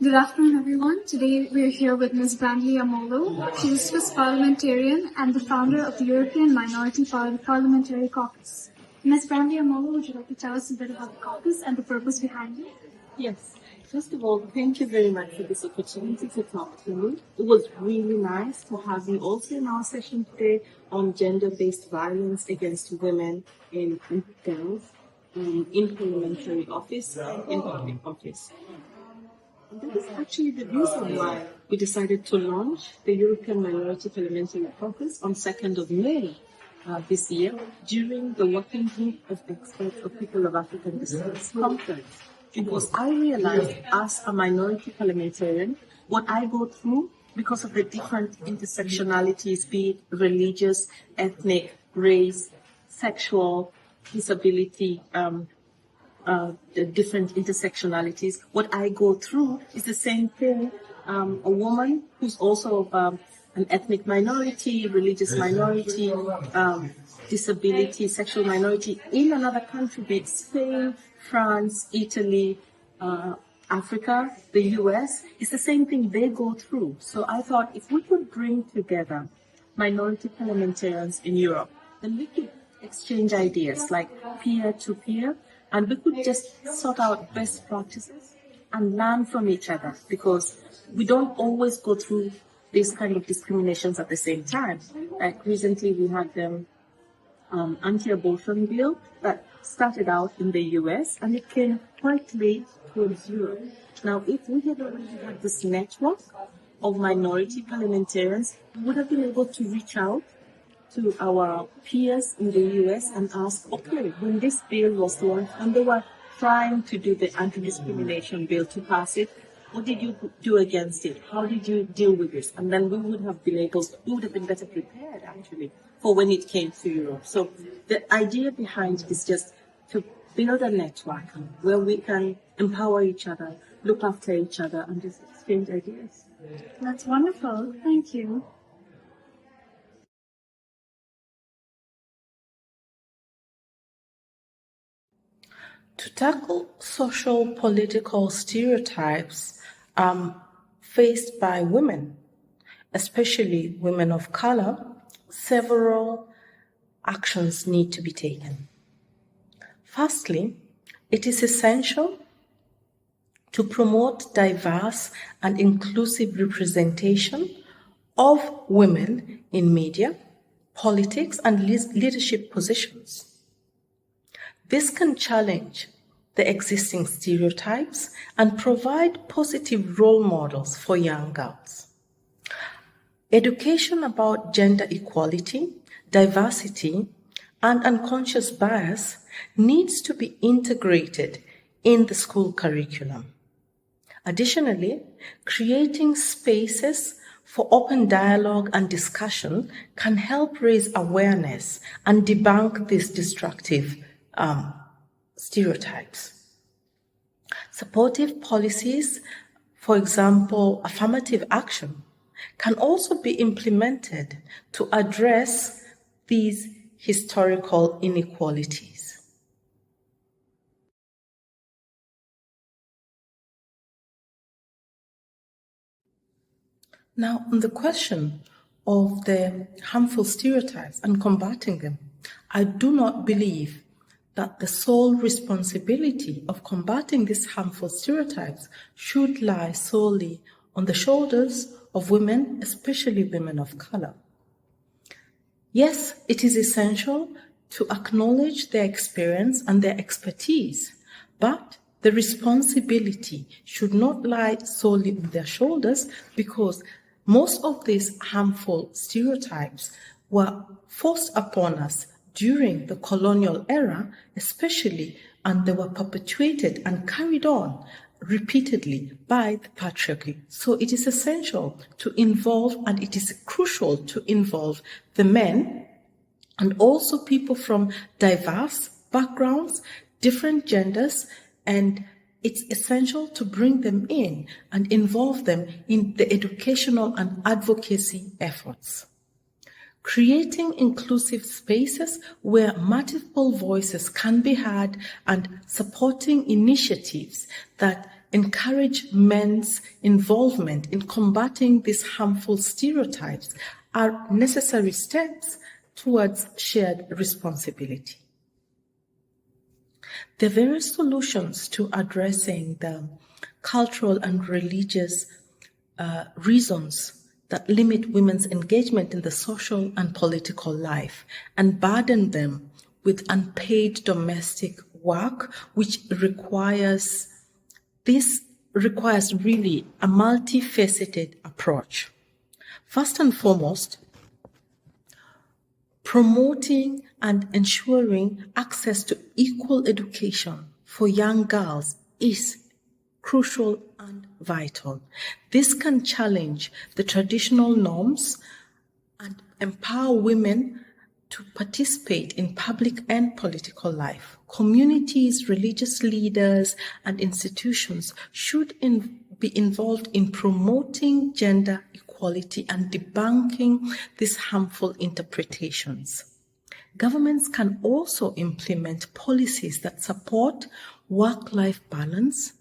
Good afternoon, everyone. Today we are here with Ms. Ndle-Amolo. She is a Swiss Parliamentarian and the founder of the European Minority Parliamentary Caucus. Ms. Ndle-Amolo, would you like to tell us a bit about the caucus and the purpose behind it? Yes. First of all, thank you very much for this opportunity to talk to you. It was really nice to have you also in our session today on gender-based violence against women and girls in parliamentary office and in public office. And that is actually the reason why we decided to launch the European Minority Parliamentary Caucus on 2nd of May this year during the Working Group of Experts of People of African Descent conference. Because I realized as a minority parliamentarian, what I go through because of the different intersectionalities, be it religious, ethnic, race, sexual, disability, the different intersectionalities, what I go through is the same thing. A woman who's also an ethnic minority, religious minority, disability, sexual minority in another country, be it Spain, France, Italy, Africa, the US, it's the same thing they go through. So I thought if we could bring together minority parliamentarians in Europe, then we could exchange ideas like peer to peer, and we could just sort out best practices and learn from each other, because we don't always go through these kind of discriminations at the same time. Like recently we had the anti-abortion bill that started out in the US and it came quite late towards Europe. Now, if we had already had this network of minority parliamentarians, we would have been able to reach out to our peers in the US and ask, okay, when this bill was launched and they were trying to do the anti-discrimination bill to pass it, what did you do against it? How did you deal with this? And then we would have been better prepared actually for when it came to Europe. So the idea behind it is just to build a network where we can empower each other, look after each other, and just exchange ideas. That's wonderful. Thank you. To tackle social political stereotypes faced by women, especially women of color, several actions need to be taken. Firstly, it is essential to promote diverse and inclusive representation of women in media, politics, and leadership positions. This can challenge the existing stereotypes and provide positive role models for young girls. Education about gender equality, diversity, and unconscious bias needs to be integrated in the school curriculum. Additionally, creating spaces for open dialogue and discussion can help raise awareness and debunk these destructive stereotypes. Supportive policies, for example, affirmative action, can also be implemented to address these historical inequalities. Now, on the question of the harmful stereotypes and combating them, I do not believe that the sole responsibility of combating these harmful stereotypes should lie solely on the shoulders of women, especially women of color. Yes, it is essential to acknowledge their experience and their expertise, but the responsibility should not lie solely on their shoulders, because most of these harmful stereotypes were forced upon us during the colonial era, especially, and they were perpetuated and carried on repeatedly by the patriarchy. So it is essential to involve, and it is crucial to involve the men and also people from diverse backgrounds, different genders, and it's essential to bring them in and involve them in the educational and advocacy efforts. Creating inclusive spaces where multiple voices can be heard and supporting initiatives that encourage men's involvement in combating these harmful stereotypes are necessary steps towards shared responsibility. There are various solutions to addressing the cultural and religious reasons that limit women's engagement in the social and political life and burden them with unpaid domestic work, which requires really a multifaceted approach. First and foremost, promoting and ensuring access to equal education for young girls is crucial and vital. This can challenge the traditional norms and empower women to participate in public and political life. Communities, religious leaders, and institutions should be involved in promoting gender equality and debunking these harmful interpretations. Governments can also implement policies that support work-life balance,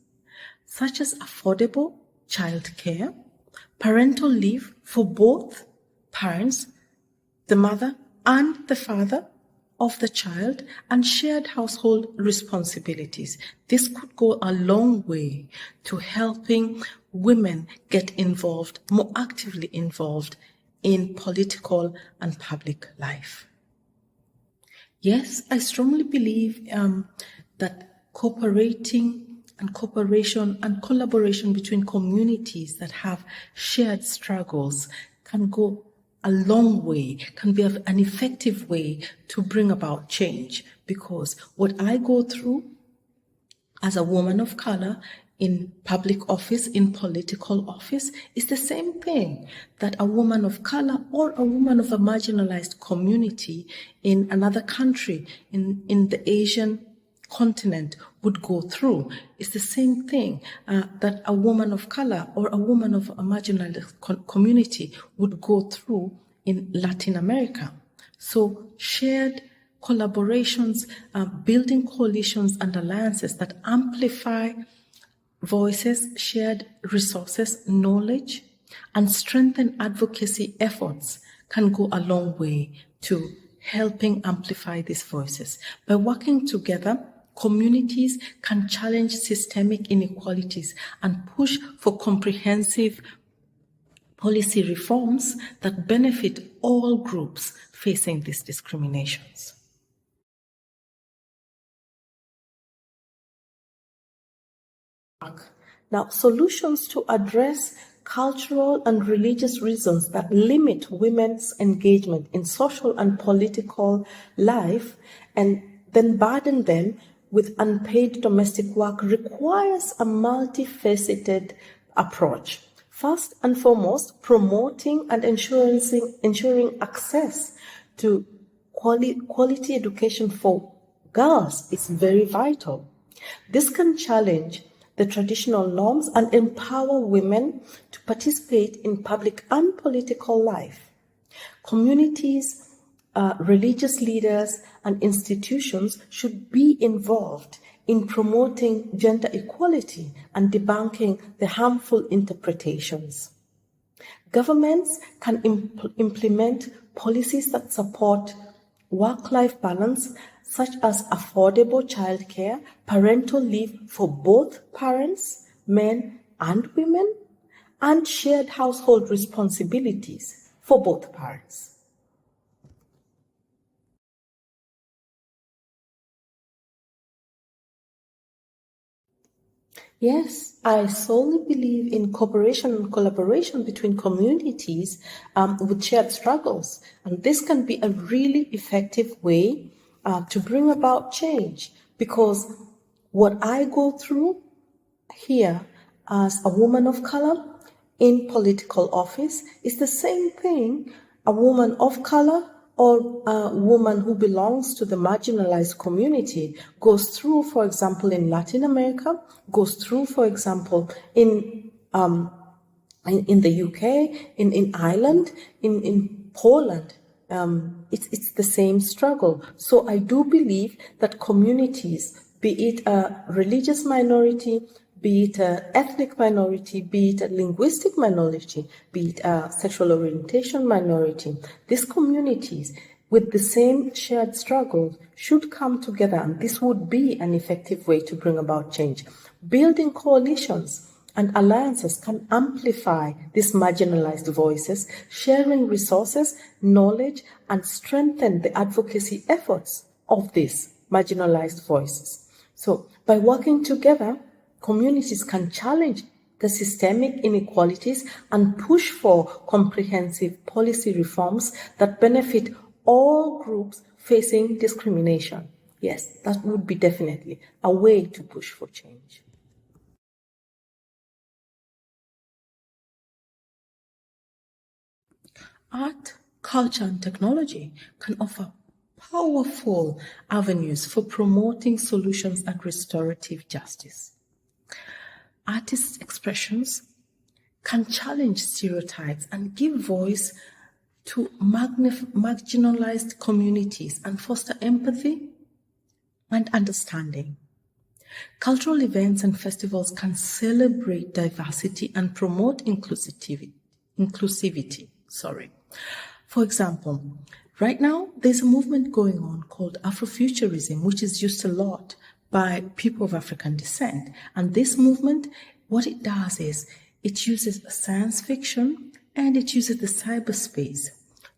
such as affordable childcare, parental leave for both parents, the mother and the father of the child, and shared household responsibilities. This could go a long way to helping women get involved, more actively involved in political and public life. Yes, I strongly believe that cooperation and collaboration between communities that have shared struggles can go a long way, can be an effective way to bring about change. Because what I go through as a woman of color in public office, in political office, is the same thing that a woman of color or a woman of a marginalized community in another country, in the Asian continent would go through. It's the same thing that a woman of color or a woman of a marginalized community would go through in Latin America. So shared collaborations, building coalitions and alliances that amplify voices, shared resources, knowledge, and strengthen advocacy efforts can go a long way to helping amplify these voices. By working together, communities can challenge systemic inequalities and push for comprehensive policy reforms that benefit all groups facing these discriminations. Now, solutions to address cultural and religious reasons that limit women's engagement in social and political life and then burden them with unpaid domestic work requires a multifaceted approach. First and foremost, promoting and ensuring access to quality education for girls is very vital. This can challenge the traditional norms and empower women to participate in public and political life. Communities, religious leaders, and institutions should be involved in promoting gender equality and debunking the harmful interpretations. Governments can implement policies that support work-life balance, such as affordable childcare, parental leave for both parents, men and women, and shared household responsibilities for both parents. Yes, I solely believe in cooperation and collaboration between communities with shared struggles. And this can be a really effective way to bring about change, because what I go through here as a woman of color in political office is the same thing a woman of color or a woman who belongs to the marginalized community goes through, for example, in Latin America, goes through, for example, in the UK, in Ireland, in Poland. It's the same struggle. So I do believe that communities, be it a religious minority, be it an ethnic minority, be it a linguistic minority, be it a sexual orientation minority, these communities with the same shared struggles should come together, and this would be an effective way to bring about change. Building coalitions and alliances can amplify these marginalized voices, sharing resources, knowledge, and strengthen the advocacy efforts of these marginalized voices. So by working together, communities can challenge the systemic inequalities and push for comprehensive policy reforms that benefit all groups facing discrimination. Yes, that would be definitely a way to push for change. Art, culture, and technology can offer powerful avenues for promoting solutions and restorative justice. Artists' expressions can challenge stereotypes and give voice to marginalized communities and foster empathy and understanding. Cultural events and festivals can celebrate diversity and promote inclusivity. For example, right now there's a movement going on called Afrofuturism, which is used a lot by people of African descent. And this movement, what it does is it uses science fiction and it uses the cyberspace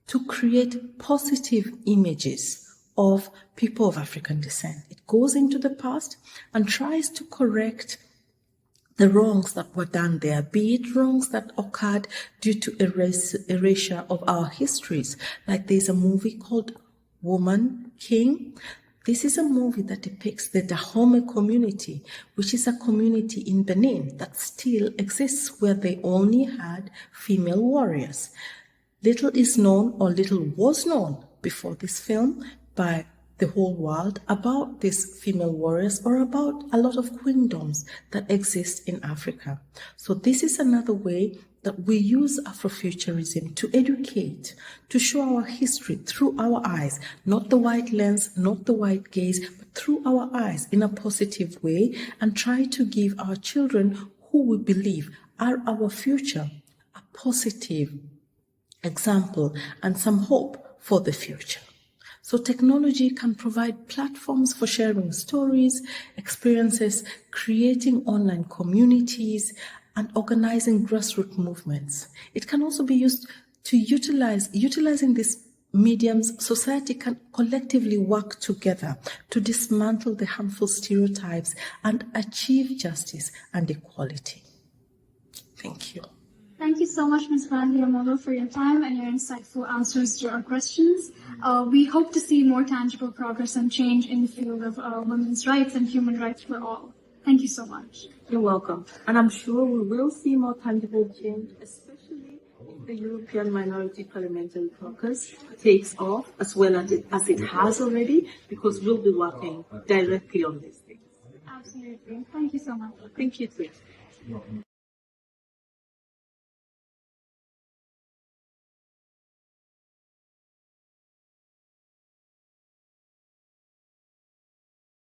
to create positive images of people of African descent. It goes into the past and tries to correct the wrongs that were done there, be it wrongs that occurred due to erasure of our histories. Like there's a movie called Woman King. This is a movie that depicts the Dahomey community, which is a community in Benin that still exists where they only had female warriors. Little is known, or little was known before this film by the whole world about these female warriors or about a lot of queendoms that exist in Africa. So this is another way that we use Afrofuturism to educate, to show our history through our eyes, not the white lens, not the white gaze, but through our eyes in a positive way, and try to give our children, who we believe are our future, a positive example and some hope for the future. So technology can provide platforms for sharing stories, experiences, creating online communities, and organizing grassroots movements. It can also be used to utilizing these mediums. Society can collectively work together to dismantle the harmful stereotypes and achieve justice and equality. Thank you. Thank you so much, Ms. ndle-Amolo, for your time and your insightful answers to our questions. We hope to see more tangible progress and change in the field of women's rights and human rights for all. Thank you so much. You're welcome. And I'm sure we will see more tangible change, especially if the European Minority Parliamentary Caucus takes off as well as it has already, because we'll be working directly on these things. Absolutely. Thank you so much. Thank you too.